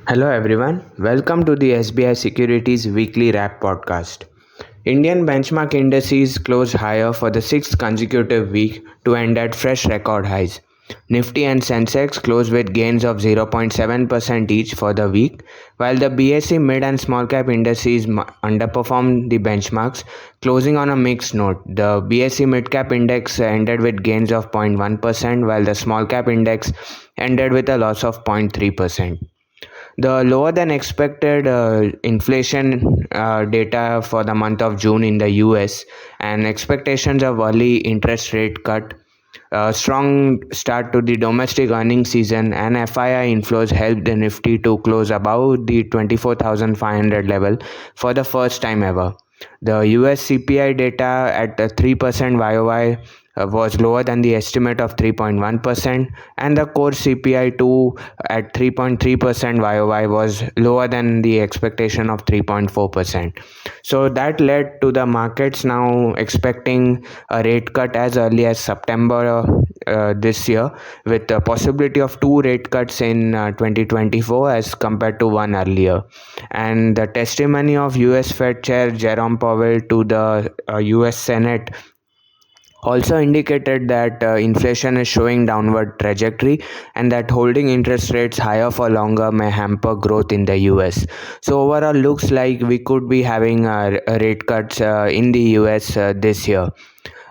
Hello everyone, welcome to the SBI Securities Weekly Wrap podcast. Indian benchmark indices closed higher for the sixth consecutive week to end at fresh record highs. Nifty and Sensex closed with gains of 0.7% each for the week, while the BSE mid and small cap indices underperformed the benchmarks, closing on a mixed note. The BSE mid cap index ended with gains of 0.1%, while the small cap index ended with a loss of 0.3%. The lower than expected inflation data for the month of June in the US and expectations of early interest rate cut, a strong start to the domestic earnings season, and FII inflows helped the Nifty to close above the 24,500 level for the first time ever. The US CPI data at 3% YOY was lower than the estimate of 3.1%, and the core CPI 2 at 3.3% YOY was lower than the expectation of 3.4%. So that led to the markets now expecting a rate cut as early as September this year, with the possibility of two rate cuts in 2024 as compared to one earlier. And the testimony of US Fed Chair Jerome Powell to the US Senate also indicated that inflation is showing downward trajectory and that holding interest rates higher for longer may hamper growth in the US. So overall looks like we could be having rate cuts in the US this year.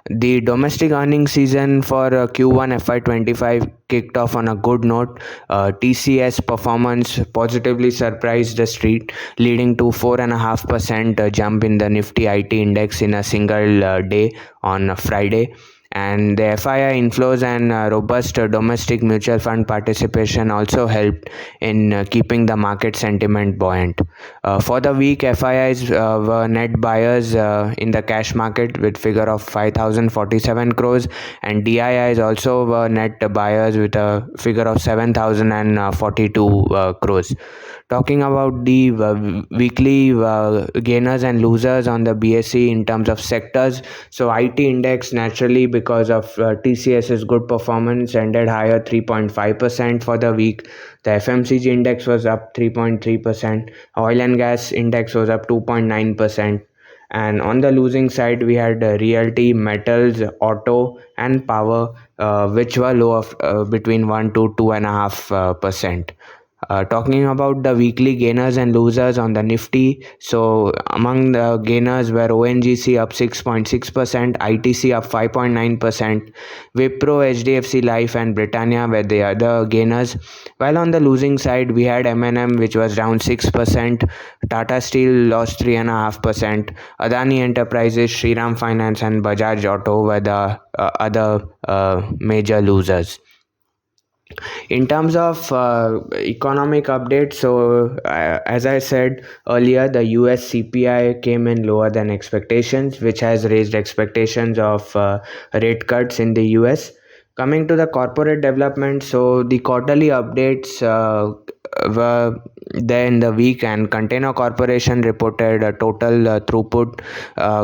The domestic earnings season for Q1 FY25 kicked off on a good note. TCS performance positively surprised the street, leading to 4.5% jump in the Nifty IT index in a single day on Friday. And the FII inflows and robust domestic mutual fund participation also helped in keeping the market sentiment buoyant. For the week, FIIs were net buyers in the cash market with figure of 5,047 crores, and DIIs also were net buyers with a figure of 7,042 crores. Talking about the weekly gainers and losers on the BSE in terms of sectors, so IT index naturally because of TCS's good performance ended higher 3.5% for the week. The FMCG index was up 3.3%. Oil and gas index was up 2.9%. And on the losing side, we had realty, metals, auto, and power, which were low of between 1 to 2.5%. Talking about the weekly gainers and losers on the Nifty, so among the gainers were ONGC up 6.6%, ITC up 5.9%, Wipro, HDFC Life, and Britannia were the other gainers. While on the losing side, we had M&M, which was down 6%, Tata Steel lost 3.5%, Adani Enterprises, Shriram Finance, and Bajaj Auto were the other major losers. In terms of economic updates, so as I said earlier, the US CPI came in lower than expectations, which has raised expectations of rate cuts in the US. Coming to the corporate development, so the quarterly updates were there in the week, and Container Corporation reported a total throughput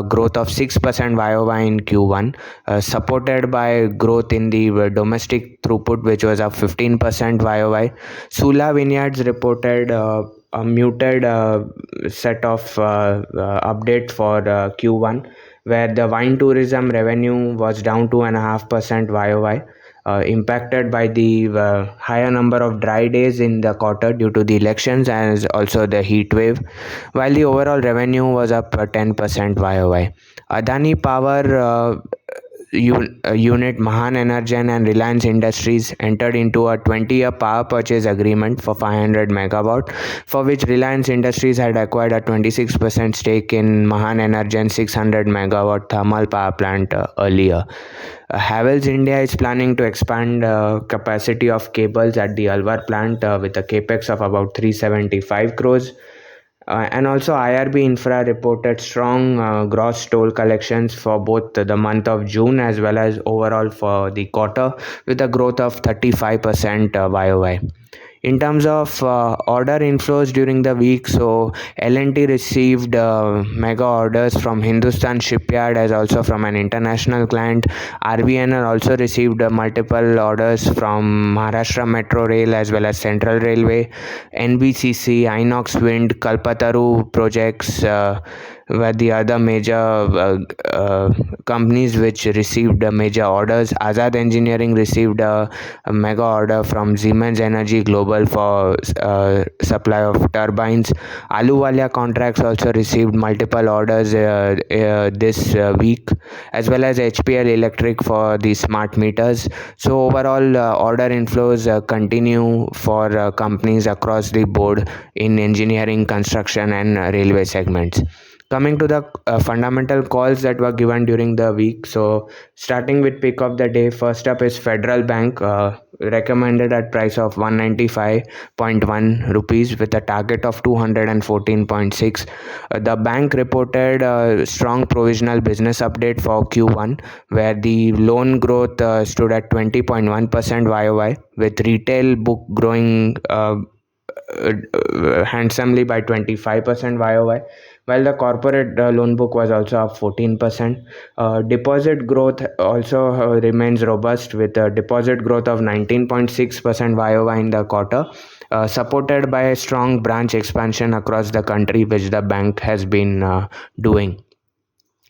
growth of 6% YOY in Q1, supported by growth in the domestic throughput, which was up 15% YOY. Sula Vineyards reported a muted set of update for Q1, where the wine tourism revenue was down 2.5% YOY, impacted by the higher number of dry days in the quarter due to the elections and also the heat wave, while the overall revenue was up 10% YOY. Adani Power unit Mahan Energen and Reliance Industries entered into a 20-year power purchase agreement for 500 megawatt, for which Reliance Industries had acquired a 26% stake in Mahan Energen 600 megawatt thermal power plant earlier. Havells India is planning to expand capacity of cables at the Alwar plant with a capex of about 375 crores. And also IRB Infra reported strong gross toll collections for both the month of June as well as overall for the quarter, with a growth of 35% YOY. In terms of order inflows during the week, so L&T received mega orders from Hindustan Shipyard as also from an international client. RVNL also received multiple orders from Maharashtra Metro Rail as well as Central Railway. NBCC, Inox Wind, Kalpataru projects were the other major companies which received major orders. Azad Engineering received a mega order from Siemens Energy Global for supply of turbines. Ahluwalia Contracts also received multiple orders this week, as well as HPL Electric for the smart meters. So overall, order inflows continue for companies across the board in engineering, construction, and railway segments. Coming to the fundamental calls that were given during the week, so starting with pick of the day, first up is Federal Bank, recommended at price of 195.1 rupees with a target of 214.6. The bank reported a strong provisional business update for Q1, where the loan growth stood at 20.1% YOY, with retail book growing handsomely by 25% YOY, while the corporate loan book was also up 14%. Deposit growth also remains robust with a deposit growth of 19.6% YOY in the quarter, supported by a strong branch expansion across the country, which the bank has been doing.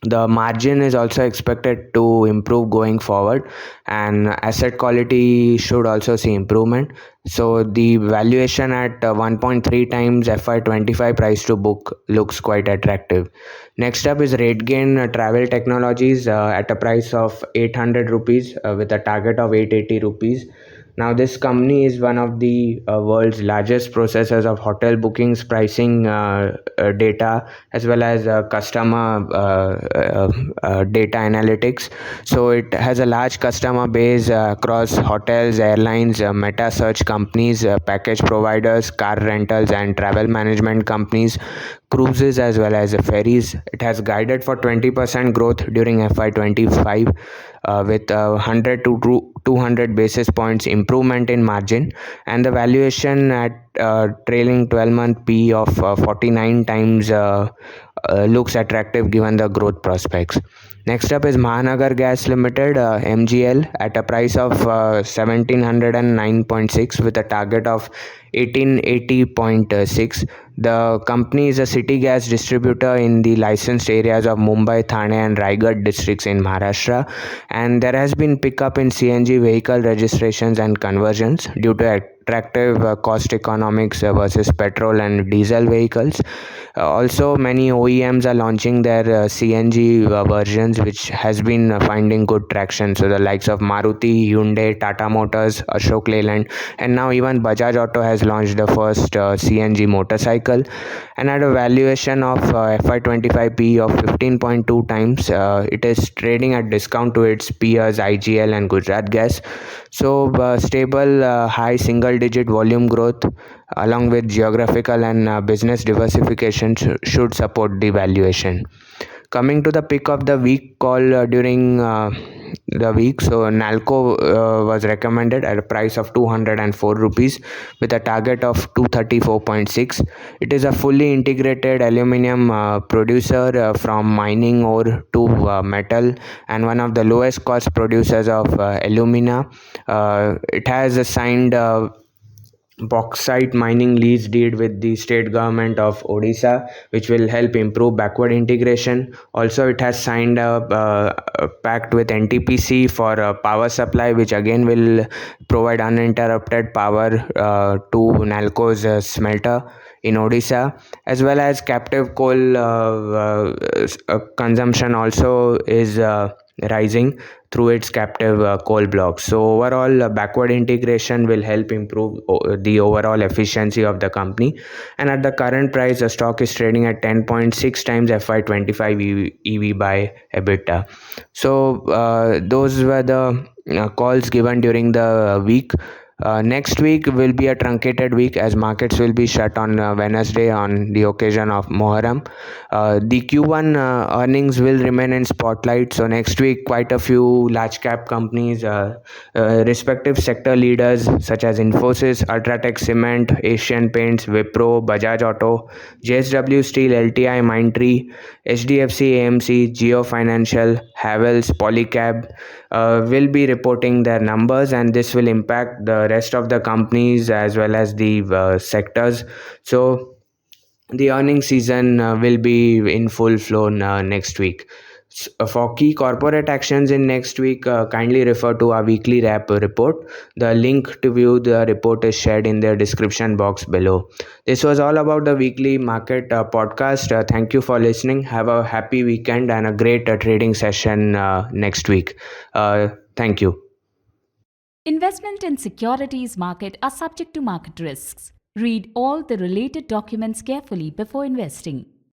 The margin is also expected to improve going forward, and asset quality should also see improvement. So the valuation at 1.3 times FY25 price to book looks quite attractive. Next up is RateGain Travel Technologies at a price of 800 rupees with a target of 880 rupees. Now, this company is one of the world's largest processors of hotel bookings, pricing data, as well as customer data analytics. So, it has a large customer base across hotels, airlines, meta search companies, package providers, car rentals, and travel management companies, cruises, as well as ferries. It has guided for 20% growth during FY25 with 100 to 200 basis points improvement in margin, and the valuation at trailing 12-month P of 49 times looks attractive given the growth prospects. Next up is Mahanagar Gas Limited, MGL, at a price of 1709.6 with a target of 1880.6. The company is a city gas distributor in the licensed areas of Mumbai, Thane, and Raigad districts in Maharashtra, and there has been pickup in CNG vehicle registrations and conversions due to attractive cost economics versus petrol and diesel vehicles. Also, many OEMs are launching their CNG versions, which has been finding good traction. So, the likes of Maruti, Hyundai, Tata Motors, Ashok Leyland, and now even Bajaj Auto has launched the first CNG motorcycle. And at a valuation of FY25 P of 15.2 times, it is trading at discount to its peers IGL and Gujarat Gas. So, stable, high single digit volume growth along with geographical and business diversification should support the valuation. Coming to the pick of the week call during the week, so Nalco was recommended at a price of 204 rupees with a target of 234.6. It is a fully integrated aluminium producer from mining ore to metal, and one of the lowest cost producers of alumina. It has signed bauxite mining lease deed with the state government of Odisha, which will help improve backward integration. Also, it has signed a pact with NTPC for power supply, which again will provide uninterrupted power to Nalco's smelter in Odisha, as well as captive coal consumption also is rising through its captive coal blocks. So overall, backward integration will help improve the overall efficiency of the company. And at the current price, the stock is trading at 10.6 times FY25 EV by EBITDA. So those were the calls given during the week. Next week will be a truncated week as markets will be shut on Wednesday on the occasion of Moharram. The Q1 earnings will remain in spotlight. So next week, quite a few large cap companies, respective sector leaders such as Infosys, Ultratech Cement, Asian Paints, Wipro, Bajaj Auto, JSW Steel, LTI, Mindtree, HDFC, AMC, Geo Financial, Havels, Polycab will be reporting their numbers, and this will impact the rest of the companies as well as the sectors. So the earnings season will be in full flow next week. For key corporate actions in next week, kindly refer to our weekly wrap report. The link to view the report is shared in the description box below. This was all about the weekly market podcast. Thank you for listening. Have a happy weekend and a great trading session next week. Thank you. Investment in securities market are subject to market risks. Read all the related documents carefully before investing.